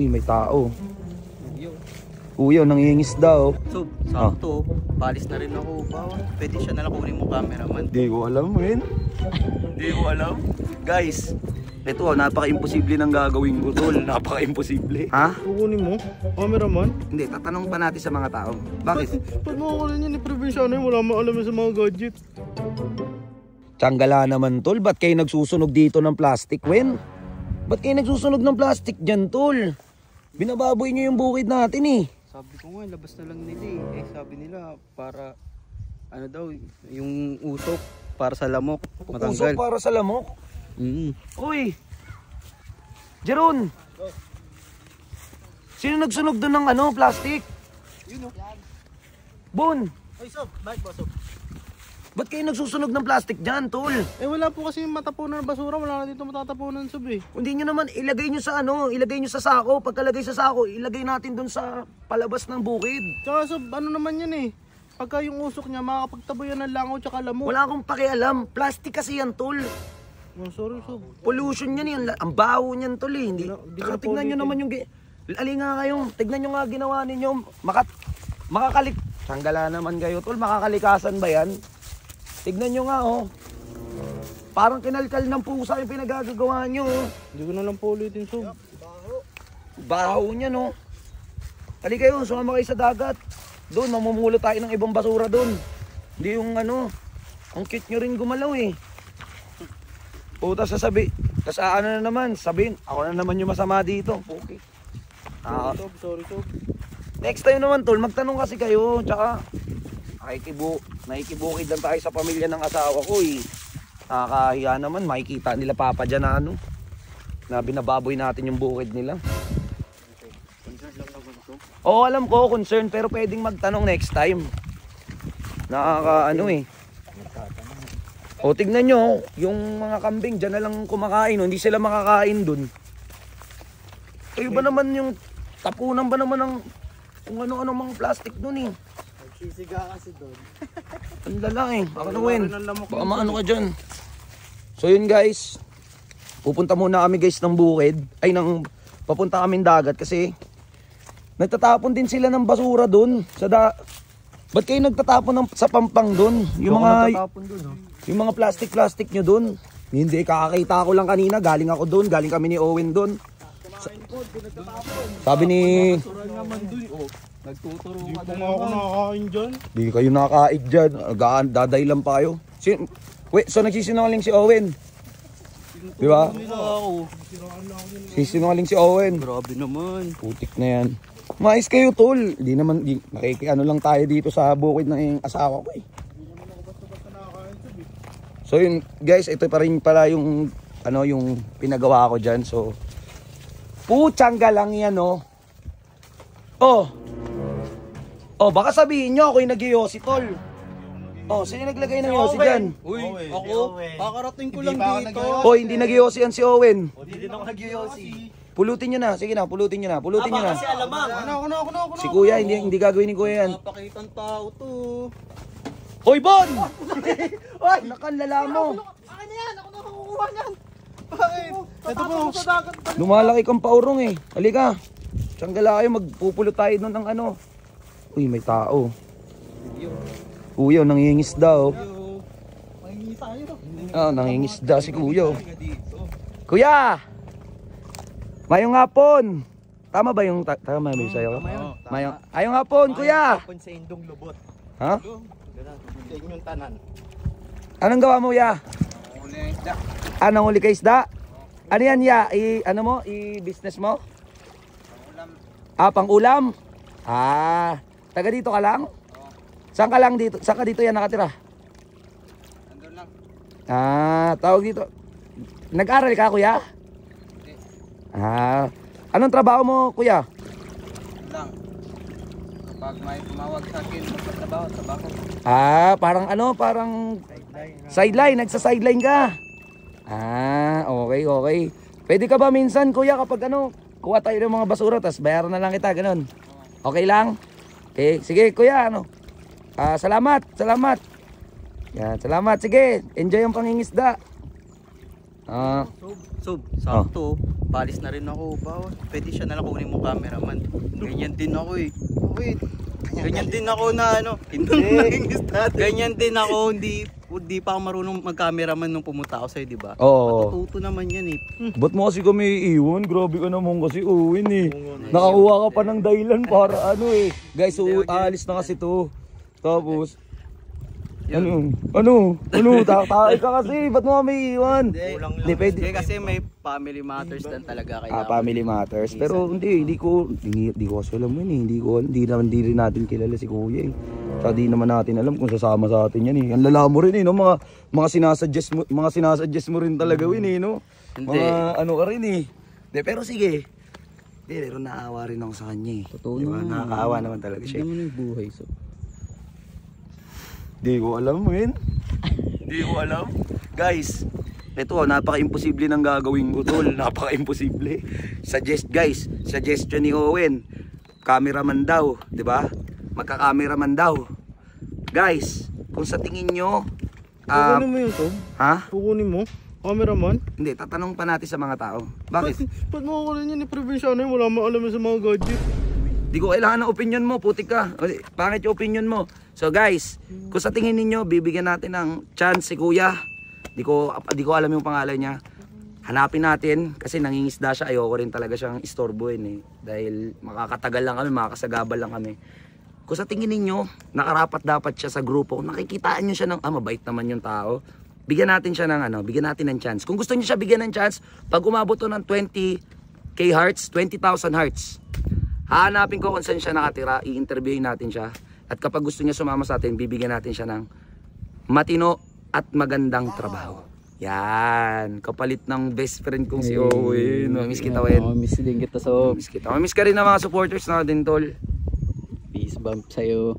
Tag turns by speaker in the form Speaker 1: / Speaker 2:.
Speaker 1: Uy, may tao. Kuya, nangingisda oh.
Speaker 2: So, sakto. Palis na rin ako. Pwede siya na lang kunin mo cameraman.
Speaker 1: Hindi ko alam men. Hindi ko alam. Guys, ito napaka-imposible ng gagawin ko tol. Napaka-imposible. Ha?
Speaker 3: Kukunin mo? Cameraman?
Speaker 1: Hindi, tatanong pa natin sa mga tao. Bakit?
Speaker 3: Ba't mo kukunin yan ni Provinciano yun? Wala mo alam sa mga gadget.
Speaker 1: Tsanggala naman tol. Ba't kayo nagsusunog dito ng plastic, Wen? Ba't kayo nagsusunog ng plastic dyan tol? Binababoy nyo yung bukid natin eh.
Speaker 2: Sabi ko nga, labas na lang nila eh. Sabi nila, para, ano daw, yung usok, para sa lamok, matanggal.
Speaker 1: Usok para sa lamok? Uy! Jeron! Sino nagsunog doon ng ano, plastic?
Speaker 3: Yun o.
Speaker 1: Bon!
Speaker 3: Ay, Sob, bakit ba, Sob?
Speaker 1: Ba't kayo nagsusunog ng plastic dyan, tol?
Speaker 3: Eh, wala po kasi matapunan ng basura. Wala na dito matatapunan, Sob eh.
Speaker 1: Hindi nyo naman, ilagay nyo sa ano, ilagay nyo sa sako. Pagkalagay sa sako, ilagay natin doon sa palabas ng bukid.
Speaker 3: Tsaka, Sob, ano naman yan eh. Pagka yung usok niya, makakapagtabo yan ng langaw tsaka lamok.
Speaker 1: Wala akong pakialam. Plastic kasi yan, tol.
Speaker 3: Oh, sorry, Sob.
Speaker 1: Pollution yan yan. Ang baho niyan, tol eh. Hindi.
Speaker 3: Di
Speaker 1: Tignan nyo naman yung... Ali nga kayo. Tignan nyo nga ginawa ninyo. Makakalik... Sanggala naman kayo, tol. Makakalikasan ba yan? Tignan nyo nga, oh. Parang kinalkal ng pusa yung pinagagagawa nyo, oh.
Speaker 3: Hindi ko na lang po ulitin, Sob.
Speaker 1: Baho niya, no. Ali kayo, sumama kayo sa dagat. Doon, mamumulo tayo ng ibang basura doon. Hindi yung ano, ang cute nyo rin gumalaw eh. Puta sasabi, tas ano na naman, sabihin, ako na naman yung masama dito. Okay.
Speaker 3: Sorry, Sob.
Speaker 1: Next time naman, tol, magtanong kasi kayo, tsaka nakikibukid lang tayo sa pamilya ng asawa ko eh. Nakakahiya naman, makikita nila papa dyan na ano, na binababoy natin yung bukid nila. Oo, alam ko, concern, pero pwedeng magtanong next time. Nakaka ano eh. O tignan nyo, yung mga kambing dyan na lang kumakain, hindi sila makakain dun. Kayo ba naman yung tapunan ba naman ng kung ano-ano mga plastic dun eh.
Speaker 3: Sisiga kasi doon.
Speaker 1: Ang lala eh. Ako na Wen. Baka maano ka dyan. So yun guys. Pupunta muna kami guys ng bukid. Ay papunta kaming dagat kasi nagtatapon din sila ng basura dun. Ba't kayo nagtatapon sa pampang dun? Yung mga plastic nyo dun. Hindi, kakakita ko lang kanina. Galing ako dun. Galing kami ni Owen dun. Sabi ni...
Speaker 3: Nagtuturo ka na ako nakakain dyan.
Speaker 1: Di kayo nakakain dyan. Daday lang pa kayo. Wait, so nagsisinungaling si Owen? Di ba? Sisinungaling si Owen.
Speaker 2: Grabe naman.
Speaker 1: Putik na yan. Mais kayo tol. Di naman, nakikiano lang tayo dito sa bukid ng asawa ko eh. So yun guys, ito pa rin pala yung ano yung pinagawa ko dyan. So putsangga lang yan oh. Oh, baka sabihin nyo ako yung nag-yosi tol. Oh, sino naglagay ng yosi dyan?
Speaker 3: Uy, ako, kakarating ko lang dito.
Speaker 1: Oh, hindi nag-yosi yan si Owen.
Speaker 3: Hindi din ako nag-yosi.
Speaker 1: Pulutin nyo na, sige na, pulutin nyo na. Pulutin nyo na.
Speaker 3: Kasi alamang. Ako.
Speaker 1: Si kuya, hindi gagawin ni kuya yan.
Speaker 3: Napakitang tao to.
Speaker 1: Hoy, Bon! Oy, nakanlala mo.
Speaker 3: Akin na yan, ako na kukuha niyan. Bakit? Ito po.
Speaker 1: Lumalaki kang paurong eh. Halika. Sanggala kayo, magpupulot tayo nun ng ano. Uy, may tao. Kuya, nangingisda oh.
Speaker 3: Mangingi tayo.
Speaker 1: Nangingisda si kuya oh. Kuya! Mayong hapon! Tama ba yung tama ba yung sayo? Mayong ayong hapon, kuya!
Speaker 3: Hapon sa Indong Lubot.
Speaker 1: Ha?
Speaker 3: Sa inyong tanan.
Speaker 1: Anong gawa mo, ya? Anong huli ka isda? Ano yan, ya? Ano mo? I-business mo? Pang-ulam? Taga dito ka lang? Saan ka lang dito? Saan ka dito yan nakatira?
Speaker 2: Nandun lang.
Speaker 1: Tawag dito. Nag-aral ka, kuya?
Speaker 2: Hindi.
Speaker 1: Anong trabaho mo, kuya?
Speaker 2: Lang. Kapag may tumawag sa akin, magtatrabaho sa bako.
Speaker 1: Parang ano, parang sideline, nagsa-sideline ka. Okay. Pwede ka ba minsan, kuya, kapag ano, kuha tayo ng mga basura, tas bayaran na lang kita, ganun. Okay lang? Okay, sige kuya, ano? Salamat. Yan, salamat. Sige, enjoy ang pangingisda.
Speaker 2: Sob, sakto. palis na rin ako. Pwede siya nalang kunin mo cameraman. Ganyan din ako eh.
Speaker 3: Wait.
Speaker 2: Ganyan din ako na ano. Ganyan din ako, hindi pa ako marunong mag-cameraman nung pumunta ako sa'yo, di ba?
Speaker 1: Oo.
Speaker 2: Matututo naman yan eh.
Speaker 1: Ba't mo kasi kami iiwan? Grabe ka naman kasi Owen eh. Nakakuha ka pa ng dahilan para ano eh. Guys, so aalis na kasi to. Tapos, ano? Takay ka kasi. Ba't mo kami iiwan? Hindi, pwede.
Speaker 2: Kasi may family matters lang talaga kaya.
Speaker 1: Family matters. Pero hindi ko kasi alam yun eh. Hindi rin natin kilala si Kuya eh. Tsaka di naman natin alam kung sasama sa atin yan eh. Ang lala mo rin eh, no? Mga sinasuggest mo rin talaga yun eh, no? Mga ano ka rin eh. De, pero sige. Pero naawa rin ako sa kanya eh.
Speaker 2: Totoo
Speaker 1: diba?
Speaker 2: naman.
Speaker 1: Nakakaawa naman talaga siya.
Speaker 2: Hindi mo na yung buhay, so.
Speaker 1: Di ko alam yun. Di ko alam. Guys, ito napaka-imposible ng gagawin ko tol. Napaka-imposible. Suggestion ni Owen. Cameraman daw, di ba? Magka-cameraman daw. Guys, kung sa tingin nyo
Speaker 3: Kukunin mo yun, Tom?
Speaker 1: ha?
Speaker 3: Kukunin mo? Cameraman?
Speaker 1: Hindi, tatanong pa natin sa mga tao. Bakit?
Speaker 3: Ba't mo kukunin yun? Provinciano yun. Wala mo alam yun sa mga gadget.
Speaker 1: Di ko kailangan ng opinion mo, putik ka. Pangit yung opinion mo. So guys, kung sa tingin ninyo, bibigyan natin ng chance si Kuya. Di ko alam yung pangalan niya. Hanapin natin kasi nangingisda siya. Ayoko rin talaga siyang istorbohin eh. Dahil makakatagal lang kami, makakasagabal lang kami. Kung sa tingin ninyo, nakarapat dapat siya sa grupo. Kung nakikitaan nyo siya ng, mabait naman yung tao. Bigyan natin siya ng bigyan natin ng chance. Kung gusto niyo siya bigyan ng chance, pag umabot to ng 20k hearts, 20,000 hearts, hahanapin ko kung saan siya nakatira, i-interviewin natin siya. At kapag gusto niya sumama sa atin, bibigyan natin siya ng matino at magandang trabaho. Yan, kapalit ng best friend kong si Owen. Mamiss kita, Owen.
Speaker 2: Miss din kita, so.
Speaker 1: Mamiss kita. Mamiss ka rin ng mga supporters natin, tol.
Speaker 2: Peace bump sa'yo.